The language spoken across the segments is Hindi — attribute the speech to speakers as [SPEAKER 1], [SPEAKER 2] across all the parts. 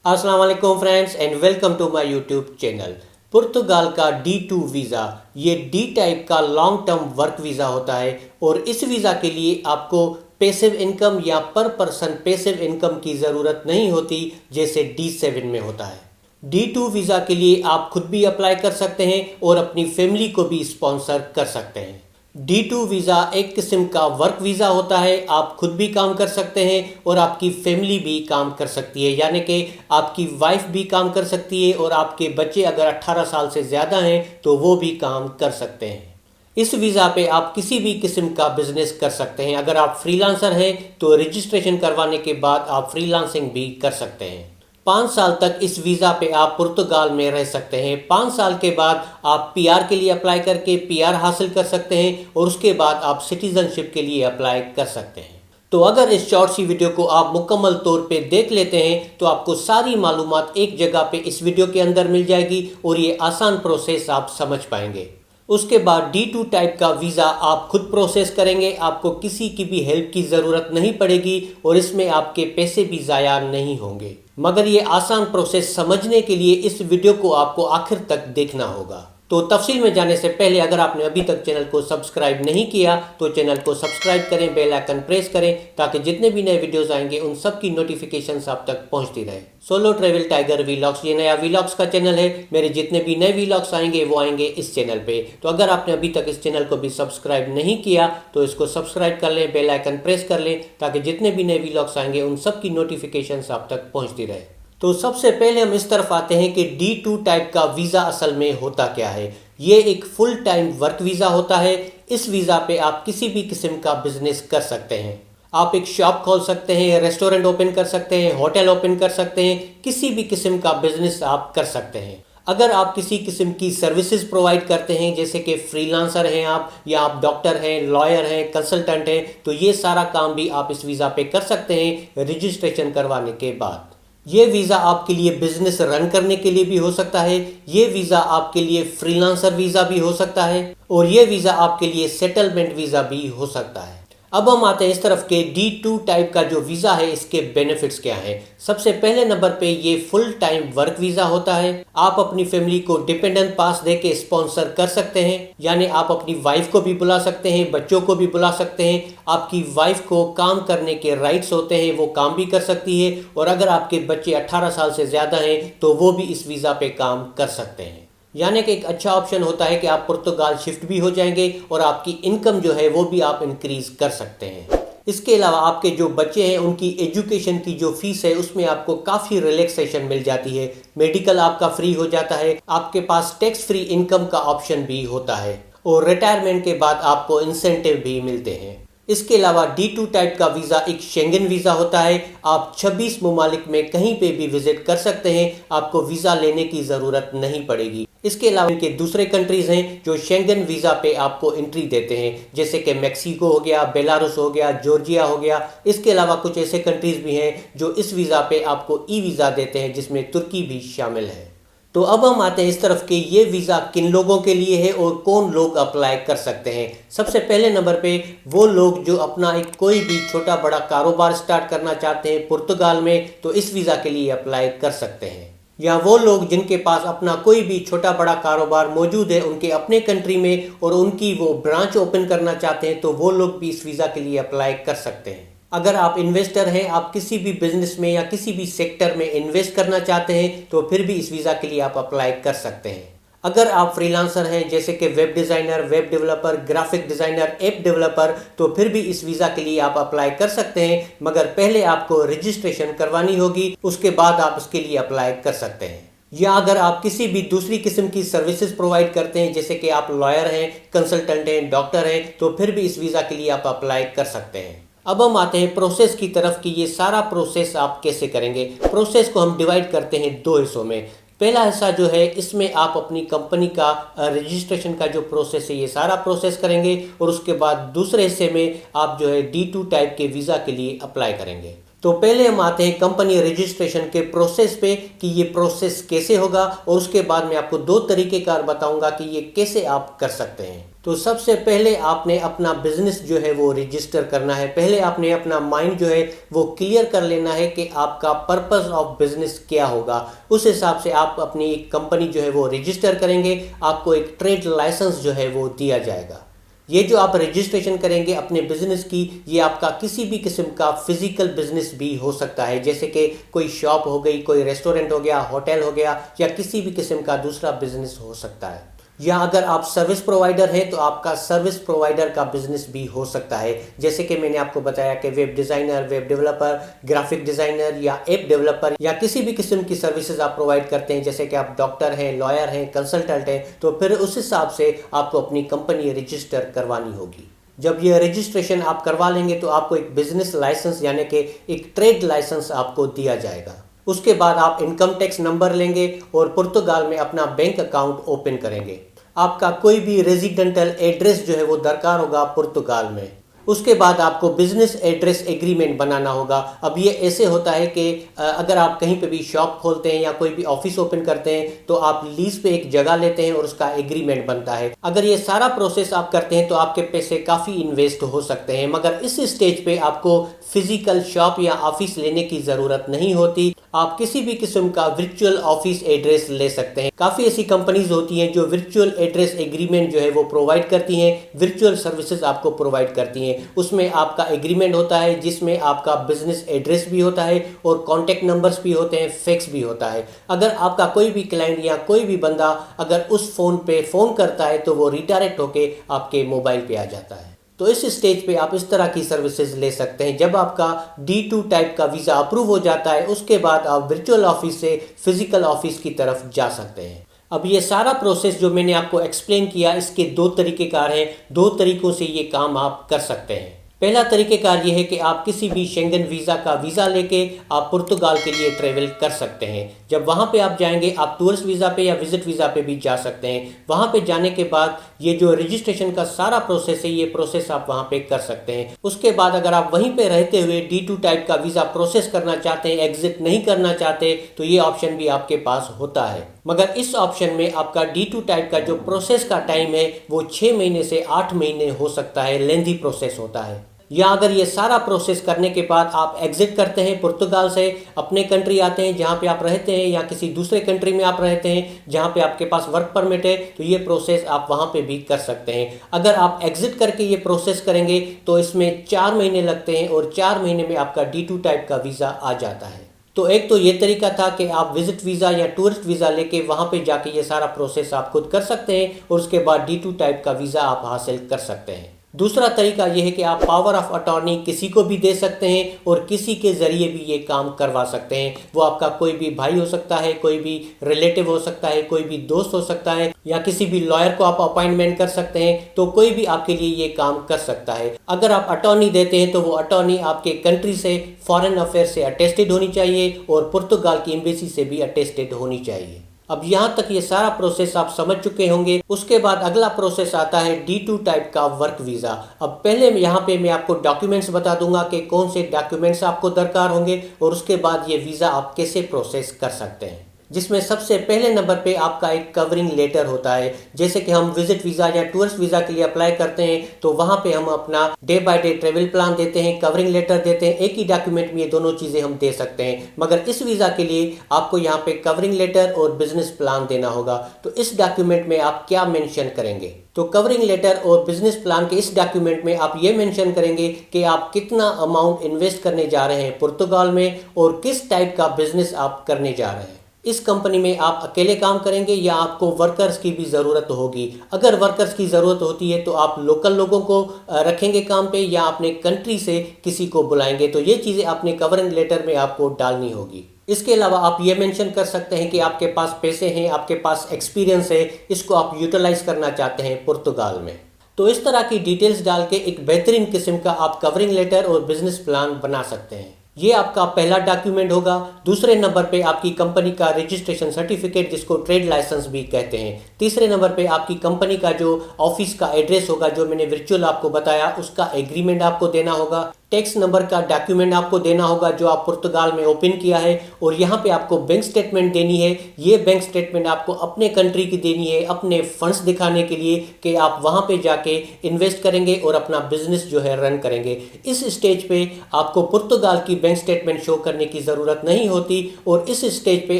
[SPEAKER 1] अस्सलाम वालेकुम friends and welcome to my YouTube channel. पुर्तगाल का D2 वीज़ा ये डी टाइप का लॉन्ग टर्म वर्क वीज़ा होता है और इस वीज़ा के लिए आपको पैसिव इनकम या पर पर्सन पैसिव इनकम की ज़रूरत नहीं होती जैसे D7 में होता है। D2 वीज़ा के लिए आप खुद भी अप्लाई कर सकते हैं और अपनी फैमिली को भी स्पॉन्सर कर सकते हैं। D2 वीज़ा एक किस्म का वर्क वीज़ा होता है। आप खुद भी काम कर सकते हैं और आपकी फैमिली भी काम कर सकती है, यानी कि आपकी वाइफ भी काम कर सकती है और आपके बच्चे अगर 18 साल से ज़्यादा हैं तो वो भी काम कर सकते हैं। इस वीज़ा पे आप किसी भी किस्म का बिजनेस कर सकते हैं। अगर आप फ्रीलांसर हैं तो रजिस्ट्रेशन करवाने के बाद आप फ्रीलांसिंग भी कर सकते हैं। 5 साल तक इस वीज़ा पे आप पुर्तगाल में रह सकते हैं। 5 साल के बाद आप पीआर के लिए अप्लाई करके पीआर हासिल कर सकते हैं और उसके बाद आप सिटीजनशिप के लिए अप्लाई कर सकते हैं। तो अगर इस शॉर्ट सी वीडियो को आप मुकम्मल तौर पे देख लेते हैं तो आपको सारी मालूमात एक जगह पे इस वीडियो के अंदर मिल जाएगी और ये आसान प्रोसेस आप समझ पाएंगे। उसके बाद D2 टाइप का वीज़ा आप खुद प्रोसेस करेंगे, आपको किसी की भी हेल्प की ज़रूरत नहीं पड़ेगी और इसमें आपके पैसे भी ज़ाया नहीं होंगे। मगर ये आसान प्रोसेस समझने के लिए इस वीडियो को आपको आखिर तक देखना होगा। तो तफसील में जाने से पहले अगर आपने अभी तक चैनल को सब्सक्राइब नहीं किया तो चैनल को सब्सक्राइब करें, बेल आइकन प्रेस करें ताकि जितने भी नए वीडियोस आएंगे उन सब की नोटिफिकेशंस आप तक पहुंचती रहे। सोलो ट्रैवल टाइगर वीलॉग्स ये नया वीलॉग्स का चैनल है। मेरे जितने भी नए वीलॉग्स आएंगे वो आएंगे इस चैनल पे। तो अगर आपने अभी तक इस चैनल को भी सब्सक्राइब नहीं किया तो इसको सब्सक्राइब कर लें, बेल आइकन प्रेस कर लें ताकि जितने भी नए वीलॉग्स आएंगे उन सब की नोटिफिकेशंस आप तक पहुँचती रहे। तो सबसे पहले हम इस तरफ आते हैं कि D2 टाइप का वीज़ा असल में होता क्या है। ये एक फुल टाइम वर्क वीज़ा होता है। इस वीज़ा पे आप किसी भी किस्म का बिजनेस कर सकते हैं। आप एक शॉप खोल सकते हैं, रेस्टोरेंट ओपन कर सकते हैं, होटल ओपन कर सकते हैं, किसी भी किस्म का बिजनेस आप कर सकते हैं। अगर आप किसी किस्म की सर्विसेज प्रोवाइड करते हैं जैसे कि फ्रीलांसर हैं आप, या आप डॉक्टर हैं, लॉयर हैं, कंसल्टेंट हैं, तो ये सारा काम भी आप इस वीज़ा पे कर सकते हैं रजिस्ट्रेशन करवाने के बाद। ये वीज़ा आपके लिए बिजनेस रन करने के लिए भी हो सकता है, ये वीज़ा आपके लिए फ्रीलांसर वीज़ा भी हो सकता है और ये वीज़ा आपके लिए सेटलमेंट वीज़ा भी हो सकता है। अब हम आते हैं इस तरफ के D2 टाइप का जो वीज़ा है इसके बेनिफिट्स क्या हैं। सबसे पहले नंबर पे ये फुल टाइम वर्क वीज़ा होता है। आप अपनी फैमिली को डिपेंडेंट पास दे के स्पॉन्सर कर सकते हैं, यानी आप अपनी वाइफ को भी बुला सकते हैं, बच्चों को भी बुला सकते हैं। आपकी वाइफ को काम करने के राइट्स होते हैं, वो काम भी कर सकती है और अगर आपके बच्चे 18 साल से ज़्यादा हैं तो वो भी इस वीज़ा पे काम कर सकते हैं। यानी कि एक अच्छा ऑप्शन होता है कि आप पुर्तगाल शिफ्ट भी हो जाएंगे और आपकी इनकम जो है वो भी आप इंक्रीज कर सकते हैं। इसके अलावा आपके जो बच्चे हैं उनकी एजुकेशन की जो फीस है उसमें आपको काफ़ी रिलैक्सेशन मिल जाती है। मेडिकल आपका फ्री हो जाता है, आपके पास टैक्स फ्री इनकम का ऑप्शन भी होता है और रिटायरमेंट के बाद आपको इंसेंटिव भी मिलते हैं। इसके अलावा D2 टाइप का वीज़ा एक शेंगन वीज़ा होता है। आप 26 ममालिक में कहीं पे भी विजिट कर सकते हैं, आपको वीज़ा लेने की ज़रूरत नहीं पड़ेगी। इसके अलावा इनके दूसरे कंट्रीज़ हैं जो शेंगन वीज़ा पे आपको एंट्री देते हैं, जैसे कि मैक्सिको हो गया, बेलारूस हो गया, जॉर्जिया हो गया। इसके अलावा कुछ ऐसे कंट्रीज़ भी हैं जो इस वीज़ा पे आपको ई वीज़ा देते हैं जिसमें तुर्की भी शामिल है। तो अब हम आते हैं इस तरफ के ये वीज़ा किन लोगों के लिए है और कौन लोग अप्लाई कर सकते हैं। सबसे पहले नंबर पे वो लोग जो अपना एक कोई भी छोटा बड़ा कारोबार स्टार्ट करना चाहते हैं पुर्तगाल में, तो इस वीज़ा के लिए अप्लाई कर सकते हैं। या वो लोग जिनके पास अपना कोई भी छोटा बड़ा कारोबार मौजूद है उनके अपने कंट्री में और उनकी वो ब्रांच ओपन करना चाहते हैं, तो वो लोग भी इस वीज़ा के लिए अप्लाई कर सकते हैं। अगर आप इन्वेस्टर हैं, आप किसी भी बिजनेस में या किसी भी सेक्टर में इन्वेस्ट करना चाहते हैं तो फिर भी इस वीज़ा के लिए आप अप्लाई कर सकते हैं। अगर आप फ्रीलांसर हैं जैसे कि web designer, web developer, graphic designer, app developer, तो फिर भी इस वीज़ा के लिए आप अप्लाई कर सकते हैं, मगर पहले आपको रजिस्ट्रेशन करवानी होगी, उसके बाद आप इसके लिए अप्लाई कर सकते हैं। या अगर आप किसी भी दूसरी किस्म की सर्विसेज प्रोवाइड करते हैं जैसे कि आप लॉयर हैं, कंसल्टेंट हैं, डॉक्टर हैं, तो फिर भी इस वीज़ा के लिए आप अप्लाई कर सकते हैं। अब हम आते हैं प्रोसेस की तरफ कि ये सारा प्रोसेस आप कैसे करेंगे। प्रोसेस को हम डिवाइड करते हैं दो हिस्सों में। पहला हिस्सा जो है इसमें आप अपनी कंपनी का रजिस्ट्रेशन का जो प्रोसेस है ये सारा प्रोसेस करेंगे और उसके बाद दूसरे हिस्से में आप जो है D2 टाइप के वीज़ा के लिए अप्लाई करेंगे। तो पहले हम आते हैं कंपनी रजिस्ट्रेशन के प्रोसेस पे कि ये प्रोसेस कैसे होगा, और उसके बाद मैं आपको दो तरीकेकार बताऊंगा कि ये कैसे आप कर सकते हैं। तो सबसे पहले आपने अपना बिजनेस जो है वो रजिस्टर करना है। पहले आपने अपना माइंड जो है वो क्लियर कर लेना है कि आपका पर्पस ऑफ बिजनेस क्या होगा। उस हिसाब से आप अपनी एक कंपनी जो है वो रजिस्टर करेंगे, आपको एक ट्रेड लाइसेंस जो है वो दिया जाएगा। ये जो आप रजिस्ट्रेशन करेंगे अपने बिजनेस की, ये आपका किसी भी किस्म का फिजिकल बिजनेस भी हो सकता है, जैसे कि कोई शॉप हो गई, कोई रेस्टोरेंट हो गया, होटल हो गया, या किसी भी किस्म का दूसरा बिजनेस हो सकता है। या अगर आप सर्विस प्रोवाइडर हैं तो आपका सर्विस प्रोवाइडर का बिजनेस भी हो सकता है, जैसे कि मैंने आपको बताया कि web designer, web developer, graphic designer या ऐप डेवलपर, या किसी भी किस्म की सर्विसेज आप प्रोवाइड करते हैं, जैसे कि आप डॉक्टर हैं, लॉयर हैं, कंसल्टेंट हैं, तो फिर उस हिसाब से आपको अपनी कंपनी रजिस्टर करवानी होगी। जब ये रजिस्ट्रेशन आप करवा लेंगे तो आपको एक बिजनेस लाइसेंस यानी कि एक ट्रेड लाइसेंस आपको दिया जाएगा। उसके बाद आप इनकम टैक्स नंबर लेंगे और पुर्तगाल में अपना बैंक अकाउंट ओपन करेंगे। आपका कोई भी रेजिडेंटल एड्रेस जो है वो दरकार होगा पुर्तगाल में। उसके बाद आपको बिजनेस एड्रेस एग्रीमेंट बनाना होगा। अब ये ऐसे होता है कि अगर आप कहीं पे भी शॉप खोलते हैं या कोई भी ऑफिस ओपन करते हैं तो आप लीज पे एक जगह लेते हैं और उसका एग्रीमेंट बनता है। अगर ये सारा प्रोसेस आप करते हैं तो आपके पैसे काफ़ी इन्वेस्ट हो सकते हैं, मगर इस स्टेज पे आपको फिजिकल शॉप या ऑफिस लेने की ज़रूरत नहीं होती। आप किसी भी किस्म का वर्चुअल ऑफिस एड्रेस ले सकते हैं। काफ़ी ऐसी कंपनीज होती हैं जो वर्चुअल एड्रेस एग्रीमेंट जो है वो प्रोवाइड करती हैं, वर्चुअल सर्विसेज आपको प्रोवाइड करती हैं। उसमें आपका एग्रीमेंट होता है जिसमें आपका बिजनेस एड्रेस भी होता है और कॉन्टैक्ट नंबर्स भी होते हैं, फैक्स भी होता है। अगर आपका कोई भी क्लाइंट या कोई भी बंदा अगर उस फ़ोन पे फ़ोन करता है तो वो रिडायरेक्ट होके आपके मोबाइल पे आ जाता है। तो इस स्टेज पे आप इस तरह की सर्विसेज ले सकते हैं। जब आपका D2 टाइप का वीज़ा अप्रूव हो जाता है उसके बाद आप वर्चुअल ऑफिस से फिजिकल ऑफिस की तरफ जा सकते हैं। अब ये सारा प्रोसेस जो मैंने आपको एक्सप्लेन किया, इसके दो तरीकेकार हैं। दो तरीकों से ये काम आप कर सकते हैं। पहला तरीकेकार ये है कि आप किसी भी शेंगन वीज़ा का वीज़ा लेके आप पुर्तगाल के लिए ट्रेवल कर सकते हैं। जब वहाँ पे आप जाएंगे आप टूरिस्ट वीज़ा पे या विजिट वीज़ा पे भी जा सकते हैं। वहाँ पे जाने के बाद ये जो रजिस्ट्रेशन का सारा प्रोसेस है ये प्रोसेस आप वहाँ पे कर सकते हैं। उसके बाद अगर आप वहीं पे रहते हुए D2 टाइप का वीज़ा प्रोसेस करना चाहते हैं, एग्जिट नहीं करना चाहते, तो ये ऑप्शन भी आपके पास होता है। मगर इस ऑप्शन में आपका D2 टाइप का जो प्रोसेस का टाइम है वो 6 महीने से 8 महीने हो सकता है, लेंथी प्रोसेस होता है। या अगर ये सारा प्रोसेस करने के बाद आप एग्जिट करते हैं पुर्तगाल से, अपने कंट्री आते हैं जहां पे आप रहते हैं, या किसी दूसरे कंट्री में आप रहते हैं जहां पे आपके पास वर्क परमिट है, तो ये प्रोसेस आप वहां पे भी कर सकते हैं। अगर आप एग्जिट करके ये प्रोसेस करेंगे तो इसमें 4 महीने लगते हैं और 4 महीने में आपका D2 टाइप का वीज़ा आ जाता है। तो एक तो ये तरीका था कि आप विजिट वीज़ा या टूरिस्ट वीज़ा लेके वहाँ पे जाके ये सारा प्रोसेस आप खुद कर सकते हैं और उसके बाद D2 टाइप का वीज़ा आप हासिल कर सकते हैं। दूसरा तरीका यह है कि आप पावर ऑफ अटॉर्नी किसी को भी दे सकते हैं और किसी के ज़रिए भी ये काम करवा सकते हैं। वो आपका कोई भी भाई हो सकता है, कोई भी रिलेटिव हो सकता है, कोई भी दोस्त हो सकता है, या किसी भी लॉयर को आप अपॉइंटमेंट कर सकते हैं। तो कोई भी आपके लिए ये काम कर सकता है। अगर आप अटॉर्नी देते हैं तो वो अटॉर्नी आपके कंट्री से, फॉरेन अफेयर से अटेस्टेड होनी चाहिए और पुर्तगाल की एम्बेसी से भी अटेस्टेड होनी चाहिए। अब यहाँ तक ये सारा प्रोसेस आप समझ चुके होंगे। उसके बाद अगला प्रोसेस आता है D2 टाइप का वर्क वीज़ा। अब पहले यहाँ पे मैं आपको डॉक्यूमेंट्स बता दूंगा कि कौन से डॉक्यूमेंट्स आपको दरकार होंगे और उसके बाद ये वीज़ा आप कैसे प्रोसेस कर सकते हैं, जिसमें सबसे पहले नंबर पे आपका एक कवरिंग लेटर होता है। जैसे कि हम विजिट वीज़ा या टूरिस्ट वीज़ा के लिए अप्लाई करते हैं तो वहाँ पे हम अपना day by day travel plan देते हैं, कवरिंग लेटर देते हैं। एक ही डॉक्यूमेंट में ये दोनों चीज़ें हम दे सकते हैं, मगर इस वीज़ा के लिए आपको यहाँ पे कवरिंग लेटर और बिजनेस प्लान देना होगा। तो इस डॉक्यूमेंट में आप क्या मेंशन करेंगे? तो कवरिंग लेटर और बिजनेस प्लान के इस डॉक्यूमेंट में आप ये मेंशन करेंगे कि आप कितना अमाउंट इन्वेस्ट करने जा रहे हैं पुर्तगाल में और किस टाइप का बिजनेस आप करने जा रहे हैं। इस कंपनी में आप अकेले काम करेंगे या आपको वर्कर्स की भी ज़रूरत होगी। अगर वर्कर्स की ज़रूरत होती है तो आप लोकल लोगों को रखेंगे काम पे या अपने कंट्री से किसी को बुलाएंगे। तो ये चीज़ें अपने कवरिंग लेटर में आपको डालनी होगी। इसके अलावा आप ये मेंशन कर सकते हैं कि आपके पास पैसे हैं, आपके पास एक्सपीरियंस है, इसको आप यूटिलाइज करना चाहते हैं पुर्तगाल में। तो इस तरह की डिटेल्स डाल के एक बेहतरीन किस्म का आप कवरिंग लेटर और बिजनेस प्लान बना सकते हैं। ये आपका पहला डॉक्यूमेंट होगा। दूसरे नंबर पे आपकी कंपनी का रजिस्ट्रेशन सर्टिफिकेट, जिसको ट्रेड लाइसेंस भी कहते हैं। तीसरे नंबर पे आपकी कंपनी का जो ऑफिस का एड्रेस होगा, जो मैंने वर्चुअल आपको बताया, उसका एग्रीमेंट आपको देना होगा। टैक्स नंबर का डॉक्यूमेंट आपको देना होगा जो आप पुर्तगाल में ओपन किया है, और यहाँ पे आपको बैंक स्टेटमेंट देनी है। ये बैंक स्टेटमेंट आपको अपने कंट्री की देनी है, अपने फंड्स दिखाने के लिए कि आप वहाँ पे जाके इन्वेस्ट करेंगे और अपना बिजनेस जो है रन करेंगे। इस स्टेज पे आपको पुर्तगाल की बैंक स्टेटमेंट शो करने की ज़रूरत नहीं होती, और इस स्टेज पे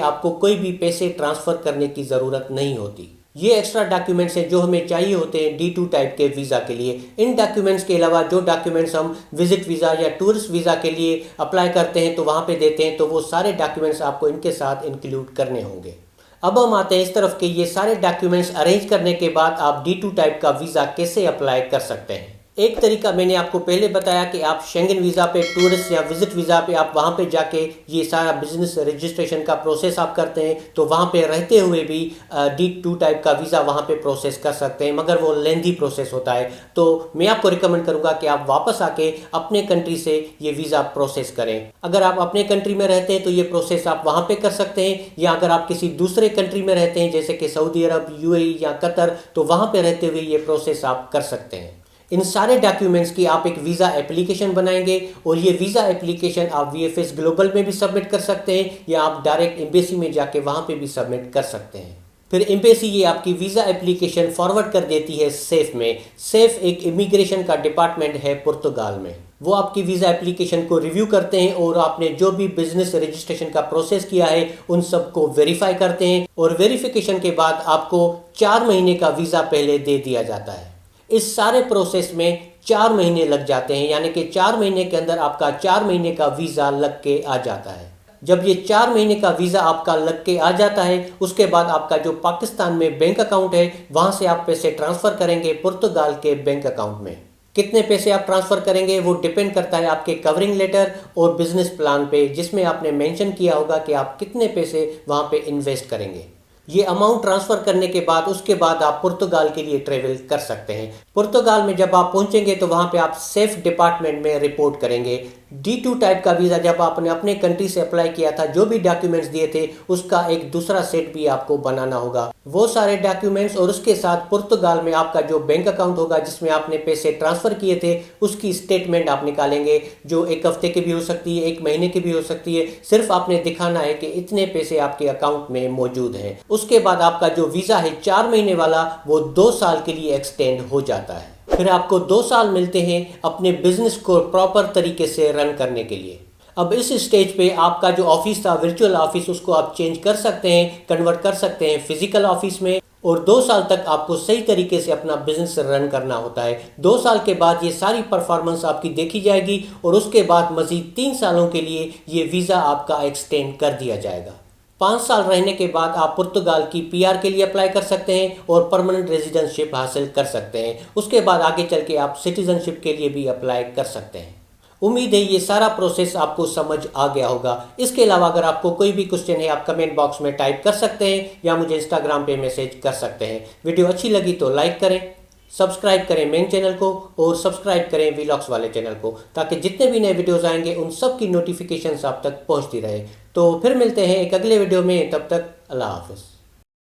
[SPEAKER 1] आपको कोई भी पैसे ट्रांसफ़र करने की ज़रूरत नहीं होती। ये एक्स्ट्रा डॉक्यूमेंट्स हैं जो हमें चाहिए होते हैं D2 टाइप के वीज़ा के लिए। इन डॉक्यूमेंट्स के अलावा जो डॉक्यूमेंट्स हम विजिट वीज़ा या टूरिस्ट वीज़ा के लिए अप्लाई करते हैं तो वहाँ पे देते हैं, तो वो सारे डॉक्यूमेंट्स आपको इनके साथ इंक्लूड करने होंगे। अब हम आते हैं इस तरफ के ये सारे डॉक्यूमेंट्स अरेंज करने के बाद आप D2 टाइप का वीज़ा कैसे अप्लाई कर सकते हैं। एक तरीका मैंने आपको पहले बताया कि आप शेंगन वीज़ा पे, टूरिस्ट या विजिट वीज़ा पे आप वहाँ पे जाके ये सारा बिजनेस रजिस्ट्रेशन का प्रोसेस आप करते हैं, तो वहाँ पे रहते हुए भी D2 टाइप का वीज़ा वहाँ पे प्रोसेस कर सकते हैं, मगर वो लेंथी प्रोसेस होता है। तो मैं आपको रिकमेंड करूँगा कि आप वापस आके अपने कंट्री से ये वीज़ा प्रोसेस करें। अगर आप अपने कंट्री में रहते हैं तो ये प्रोसेस आप वहाँ पे कर सकते हैं, या अगर आप किसी दूसरे कंट्री में रहते हैं जैसे कि सऊदी अरब, UAE या कतर, तो वहाँ पे रहते हुए ये प्रोसेस आप कर सकते हैं। इन सारे डॉक्यूमेंट्स की आप एक वीज़ा एप्लीकेशन बनाएंगे, और ये वीज़ा एप्लीकेशन आप VFS ग्लोबल में भी सबमिट कर सकते हैं, या आप डायरेक्ट एम्बेसी में जाके वहाँ पे भी सबमिट कर सकते हैं। फिर एम्बेसी ये आपकी वीज़ा एप्लीकेशन फॉरवर्ड कर देती है सेफ में। सेफ एक इमिग्रेशन का डिपार्टमेंट है पुर्तगाल में। वो आपकी वीज़ा एप्लीकेशन को रिव्यू करते हैं, और आपने जो भी बिजनेस रजिस्ट्रेशन का प्रोसेस किया है उन सबको वेरीफाई करते हैं, और वेरिफिकेशन के बाद आपको 4 महीने का वीज़ा पहले दे दिया जाता है। इस सारे प्रोसेस में 4 महीने लग जाते हैं, यानी कि 4 महीने के अंदर आपका 4 महीने का वीज़ा लग के आ जाता है। जब ये 4 महीने का वीज़ा आपका लग के आ जाता है, उसके बाद आपका जो पाकिस्तान में बैंक अकाउंट है वहाँ से आप पैसे ट्रांसफ़र करेंगे पुर्तगाल के बैंक अकाउंट में। कितने पैसे आप ट्रांसफ़र करेंगे वो डिपेंड करता है आपके कवरिंग लेटर और बिजनेस प्लान पे, जिसमें आपने मेंशन किया होगा कि आप कितने पैसे वहाँ पे इन्वेस्ट करेंगे। ये अमाउंट ट्रांसफ़र करने के बाद उसके बाद आप पुर्तगाल के लिए ट्रेवल कर सकते हैं। पुर्तगाल में जब आप पहुंचेंगे तो वहां पे आप सेफ डिपार्टमेंट में रिपोर्ट करेंगे। D2 टाइप का वीज़ा जब आपने अपने कंट्री से अप्लाई किया था, जो भी डॉक्यूमेंट्स दिए थे उसका एक दूसरा सेट भी आपको बनाना होगा। वो सारे डॉक्यूमेंट्स और उसके साथ पुर्तगाल में आपका जो बैंक अकाउंट होगा जिसमें आपने पैसे ट्रांसफ़र किए थे उसकी स्टेटमेंट आप निकालेंगे, जो 1 हफ्ते की भी हो सकती है, 1 महीने की भी हो सकती है। सिर्फ आपने दिखाना है कि इतने पैसे आपके अकाउंट में मौजूद हैं। उसके बाद आपका जो वीज़ा है 4 महीने वाला वो 2 साल के लिए एक्सटेंड हो जाता है। फिर आपको 2 साल मिलते हैं अपने बिजनेस को प्रॉपर तरीके से रन करने के लिए। अब इस स्टेज पे आपका जो ऑफिस था वर्चुअल ऑफिस, उसको आप चेंज कर सकते हैं, कन्वर्ट कर सकते हैं फिजिकल ऑफिस में, और 2 साल तक आपको सही तरीके से अपना बिजनेस रन करना होता है। 2 साल के बाद ये सारी परफॉर्मेंस आपकी देखी जाएगी, और उसके बाद मजीद 3 सालों के लिए ये वीज़ा आपका एक्सटेंड कर दिया जाएगा। 5 साल रहने के बाद आप पुर्तगाल की PR के लिए अप्लाई कर सकते हैं और परमानेंट रेजिडेंटशिप हासिल कर सकते हैं। उसके बाद आगे चल के आप सिटीजनशिप के लिए भी अप्लाई कर सकते हैं। उम्मीद है ये सारा प्रोसेस आपको समझ आ गया होगा। इसके अलावा अगर आपको कोई भी क्वेश्चन है आप कमेंट बॉक्स में टाइप कर सकते हैं, या मुझे इंस्टाग्राम पे मैसेज कर सकते हैं। वीडियो अच्छी लगी तो लाइक करें, सब्सक्राइब करें मेन चैनल को, और सब्सक्राइब करें वीलॉग्स वाले चैनल को, ताकि जितने भी नए वीडियोस आएंगे उन सब की नोटिफिकेशंस आप तक पहुंचती रहे। तो फिर मिलते हैं एक अगले वीडियो में, तब तक अल्लाह हाफ़िज़।